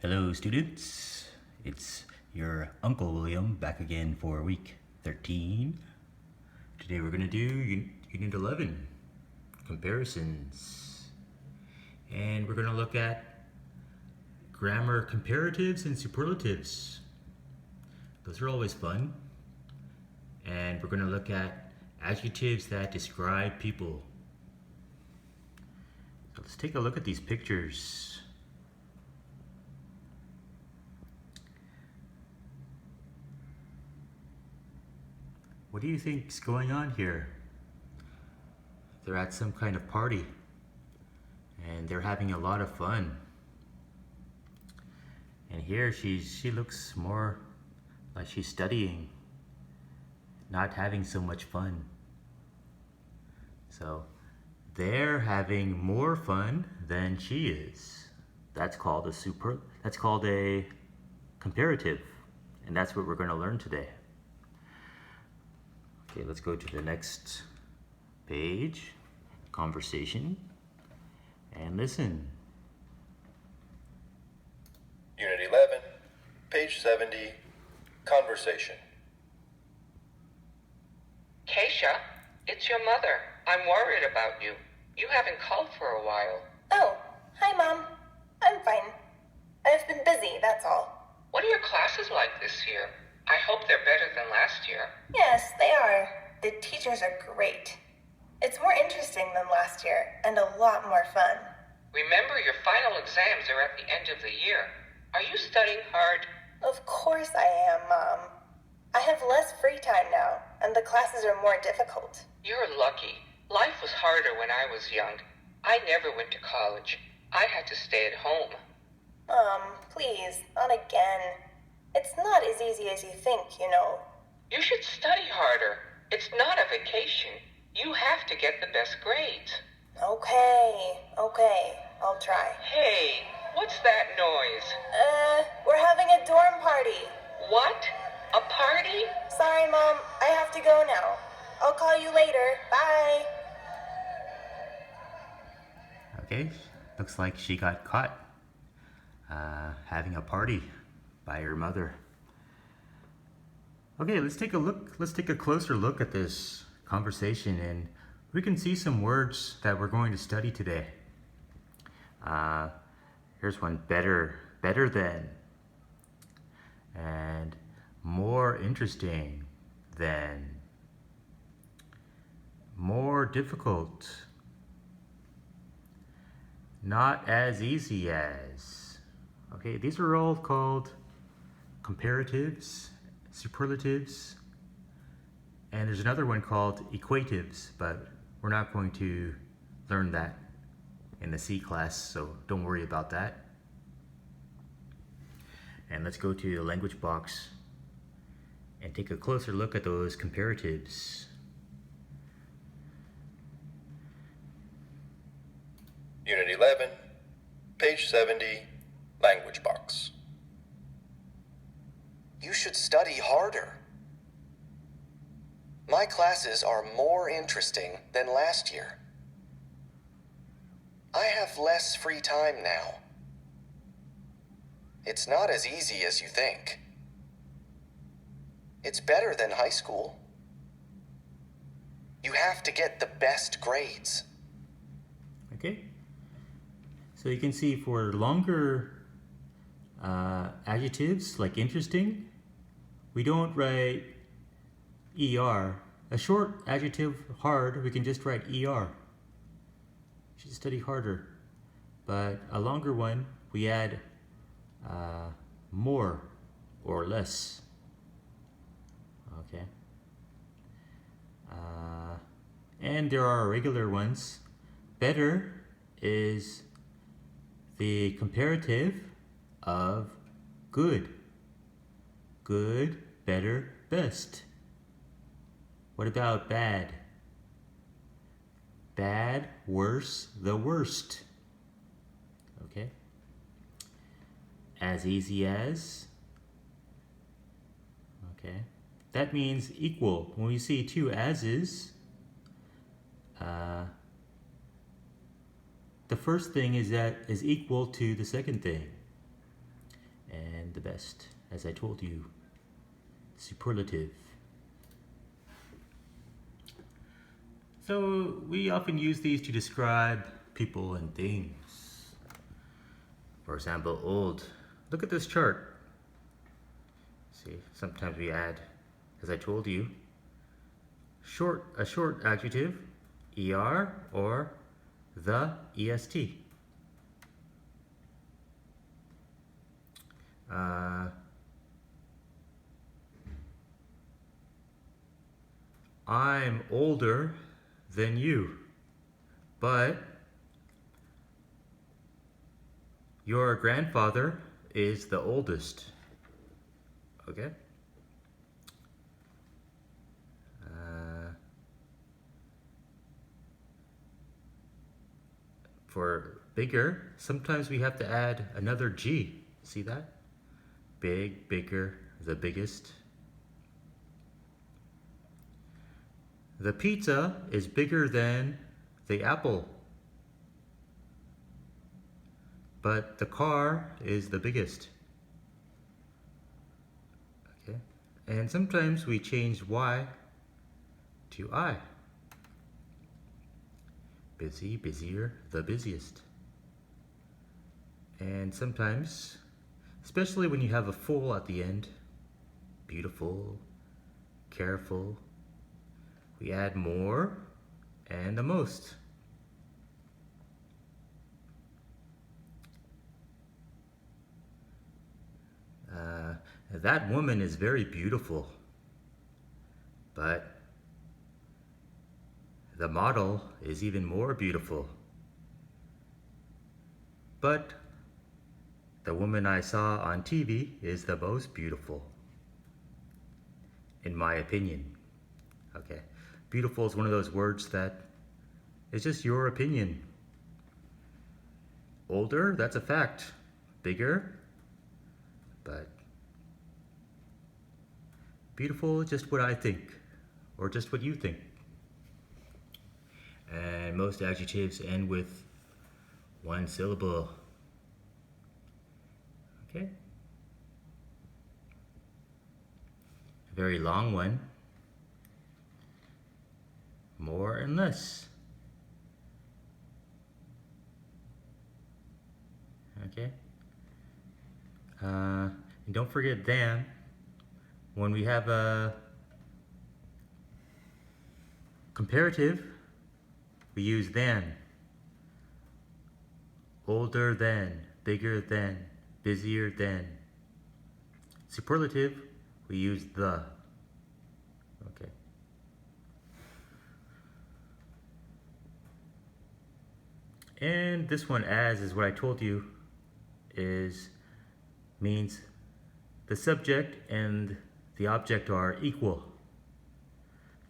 Hello students, it's your Uncle William back again for week 13. Today we're going to do Unit 11, comparisons. And we're going to look at grammar comparatives and superlatives. Those are always fun. And we're going to look at adjectives that describe people. So let's take a look at these pictures. What do you think's going on here? They're at some kind of party and they're having a lot of fun. And here she looks more like she's studying, not having so much fun. So they're having more fun than she is. That's called a comparative, and that's what we're going to learn today. Okay, let's go to the next page, conversation, and listen. Unit 11, page 70, conversation. Keisha, it's your mother. I'm worried about you. You haven't called for a while. Oh, hi, Mom. I'm fine. I've been busy, that's all. What are your classes like this year? I hope they're better than last year. Yes, they are. The teachers are great. It's more interesting than last year and a lot more fun. Remember, your final exams are at the end of the year. Are you studying hard? Of course I am, Mom. I have less free time now, and the classes are more difficult. You're lucky. Life was harder when I was young. I never went to college. I had to stay at home. Mom, please, not again. It's not as easy as you think, you know. You should study harder. It's not a vacation. You have to get the best grades. Okay, I'll try. Hey, what's that noise? We're having a dorm party. What? A party? Sorry, Mom, I have to go now. I'll call you later. Bye. Okay, looks like she got caught having a party by her mother. Okay, let's take a closer look at this conversation, and we can see some words that we're going to study today. Here's one: better than, and more interesting than, more difficult, not as easy as. Okay, these are all called comparatives, superlatives, and there's another one called equatives, but we're not going to learn that in the C class, so don't worry about that. And let's go to the language box and take a closer look at those comparatives. Unit 11, page 70, language box. You should study harder. My classes are more interesting than last year. I have less free time now. It's not as easy as you think. It's better than high school. You have to get the best grades. Okay, so you can see for longer adjectives like interesting, we don't write ER. A short adjective, hard, we can just write ER. You should study harder. But a longer one, we add more or less. Okay. And there are regular ones. Better is the comparative of good. Good, better, best. What about bad? Bad, worse, the worst. Okay. As easy as. Okay. That means equal. When we see two ases, the first thing is equal to the second thing. and the best, as I told you. Superlative. So we often use these to describe people and things. For example, old. Look at this chart. See, sometimes we add, as I told you, a short adjective, er, or the, est. I'm older than you, but your grandfather is the oldest. Okay? For bigger, sometimes we have to add another G. See that? Big, bigger, the biggest. The pizza is bigger than the apple, but the car is the biggest. Okay, and sometimes we change Y to I. Busy, busier, the busiest. And sometimes, especially when you have a full at the end, beautiful, careful, we add more and the most. That woman is very beautiful, but the model is even more beautiful. But the woman I saw on TV is the most beautiful, in my opinion. Okay, beautiful is one of those words that is just your opinion. Older, that's a fact. Bigger, but beautiful, just what I think, or just what you think. And most adjectives end with one syllable. Okay? A very long one. More and less. Okay? And don't forget than. When we have a comparative, we use than. Older than, bigger than, busier than. Superlative, we use the. Okay. And this one, as, is what I told you, means the subject and the object are equal.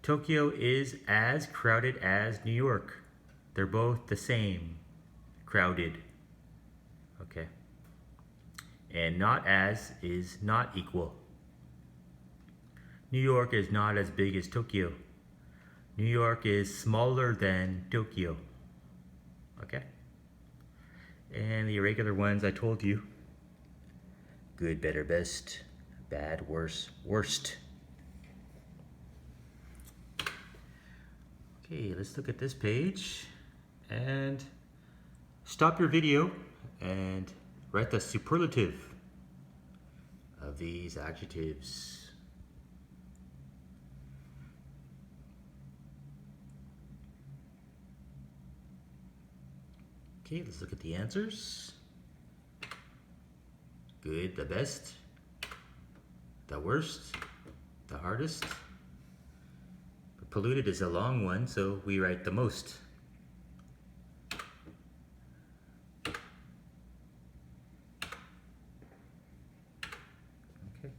Tokyo is as crowded as New York. They're both the same, crowded. Okay. And not as is not equal. New York is not as big as Tokyo. New York is smaller than Tokyo. Okay. And the irregular ones I told you. Good, better, best. Bad, worse, worst. Okay, let's look at this page and stop your video and write the superlative of these adjectives. Okay, let's look at the answers. Good, the best, the worst, the hardest. But polluted is a long one, so we write the most. Okay.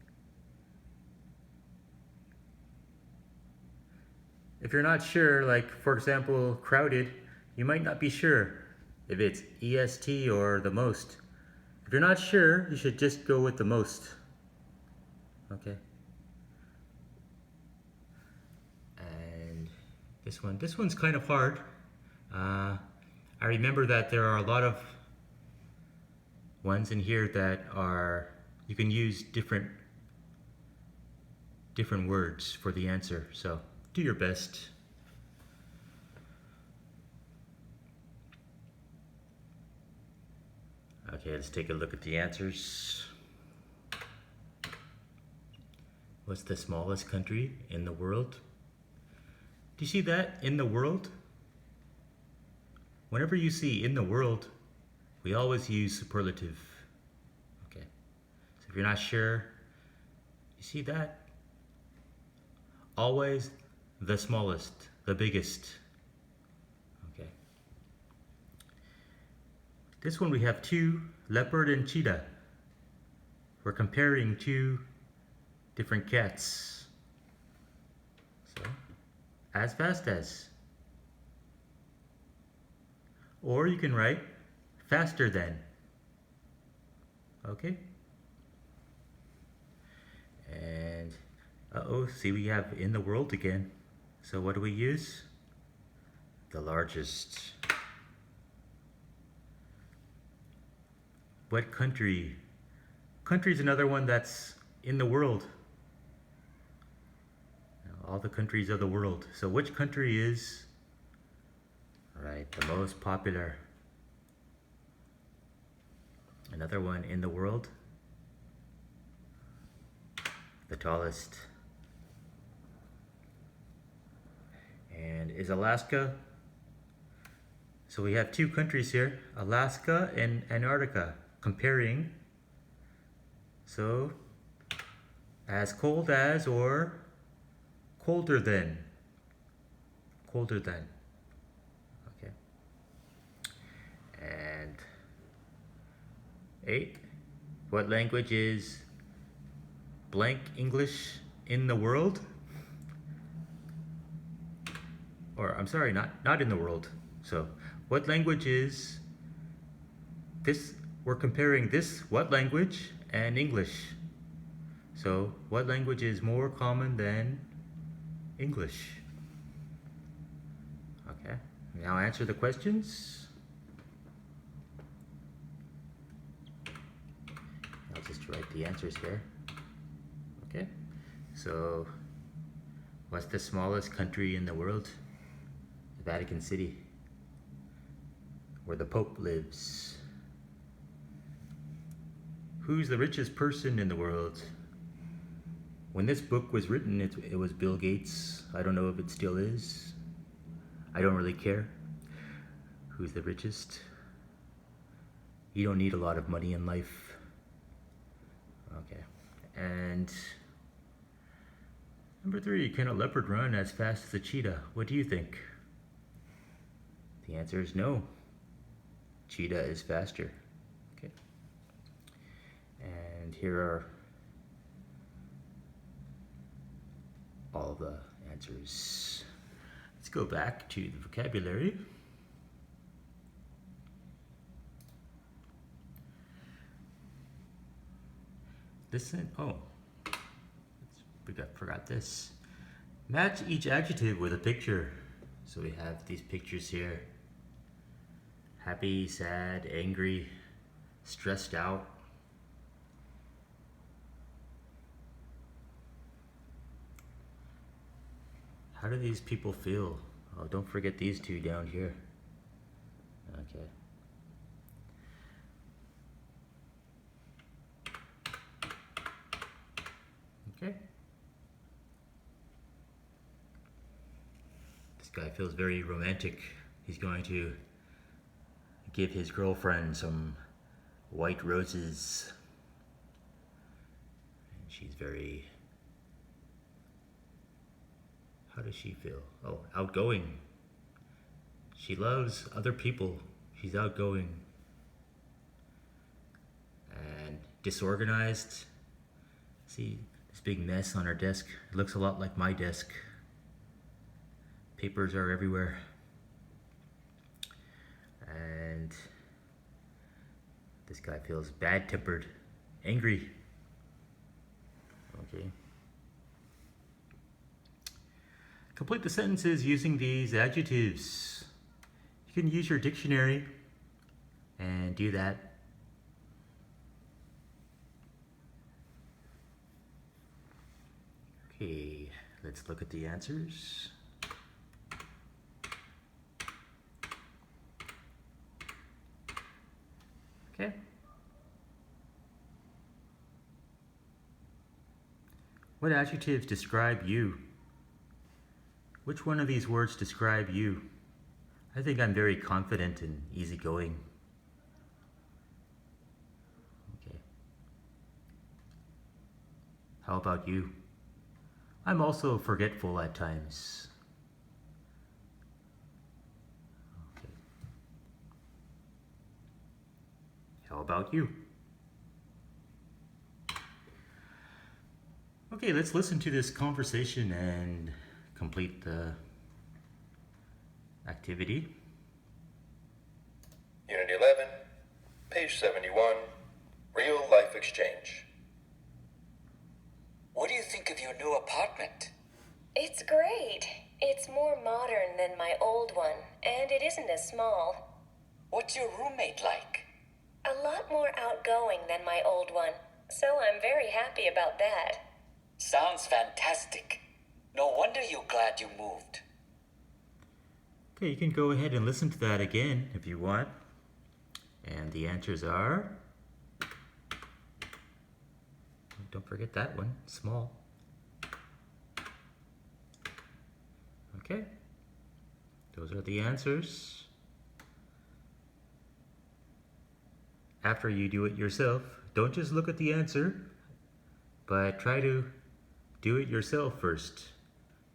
If you're not sure, like for example, crowded, you might not be sure if it's EST or the most. If you're not sure, you should just go with the most. Okay. And this one's kind of hard. I remember that there are a lot of ones in here that are you can use different words for the answer. So do your best. Okay, let's take a look at the answers. What's the smallest country in the world? Do you see that? In the world? Whenever you see in the world, we always use superlative. Okay. So if you're not sure, you see that? Always the smallest, the biggest. Okay. This one we have two, leopard and cheetah. We're comparing two different cats. So, as fast as. Or you can write faster than. Okay? And, see we have in the world again. So what do we use? The largest. What country? Country is another one that's in the world. All the countries of the world. So which country is, right, the most popular? Another one in the world. The tallest. And is Alaska? So we have two countries here, Alaska and Antarctica, comparing. So, as cold as or colder than. Colder than. Okay. And 8. What language is blank English in the world? Or I'm sorry, not in the world. So, what language is this? We're comparing this, what language, and English. So, what language is more common than English? Okay, now answer the questions. I'll just write the answers here. Okay, so what's the smallest country in the world? Vatican City, where the Pope lives. Who's the richest person in the world? When this book was written, it was Bill Gates. I don't know if it still is. I don't really care. Who's the richest? You don't need a lot of money in life. Okay. And number 3, can a leopard run as fast as a cheetah? What do you think? The answer is no. Cheetah is faster. Okay. And here are all the answers. Let's go back to the vocabulary. Listen, forgot this. Match each adjective with a picture. So we have these pictures here. Happy, sad, angry, stressed out. How do these people feel? Oh, don't forget these two down here. Okay. Okay. This guy feels very romantic. He's going to give his girlfriend some white roses. And she's very... How does she feel? Oh, outgoing. She loves other people. She's outgoing. And disorganized. See this big mess on her desk? It looks a lot like my desk. Papers are everywhere. And this guy feels bad-tempered, angry. Okay. Complete the sentences using these adjectives. You can use your dictionary and do that. Okay, let's look at the answers. Okay. What adjectives describe you? Which one of these words describe you? I think I'm very confident and easygoing. Okay. How about you? I'm also forgetful at times. Okay. How about you? Okay, let's listen to this conversation and complete the activity. Unit 11, page 71, Real Life Exchange. What do you think of your new apartment? It's great. It's more modern than my old one, and it isn't as small. What's your roommate like? A lot more outgoing than my old one, so I'm very happy about that. Sounds fantastic. No wonder you're glad you moved. Okay, you can go ahead and listen to that again if you want. And the answers are... Don't forget that one, small. Okay, those are the answers. After you do it yourself, don't just look at the answer, but try to do it yourself first.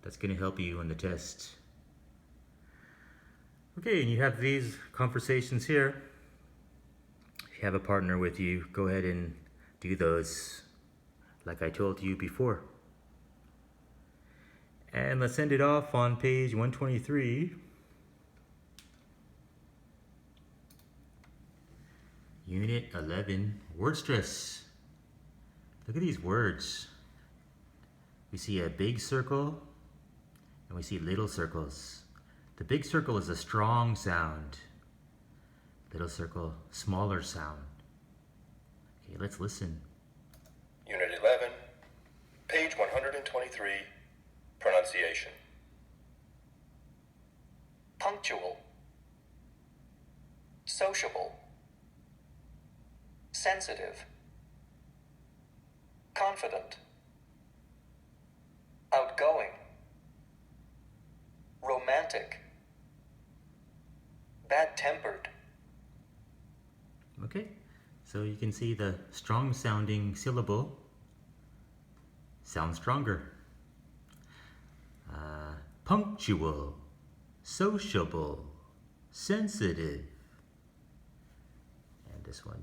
That's going to help you on the test. Okay, and you have these conversations here. If you have a partner with you, go ahead and do those like I told you before. And let's end it off on page 123. Unit 11, word stress. Look at these words. We see a big circle and we see little circles. The big circle is a strong sound. Little circle, smaller sound. Okay, let's listen. Unit 11, page 123, pronunciation. Punctual. Sociable. Sensitive. Confident. Outgoing. Romantic. Bad-tempered. Okay, so you can see the strong sounding syllable sounds stronger. Punctual, sociable, sensitive. And this one.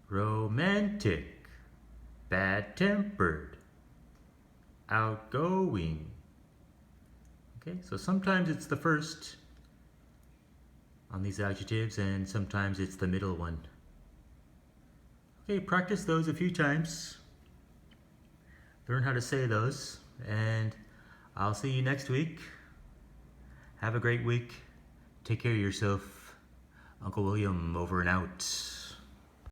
Romantic, bad-tempered, outgoing. Okay, so sometimes it's the first on these adjectives and sometimes it's the middle one. Okay, practice those a few times. Learn how to say those, and I'll see you next week. Have a great week. Take care of yourself. Uncle William over and out.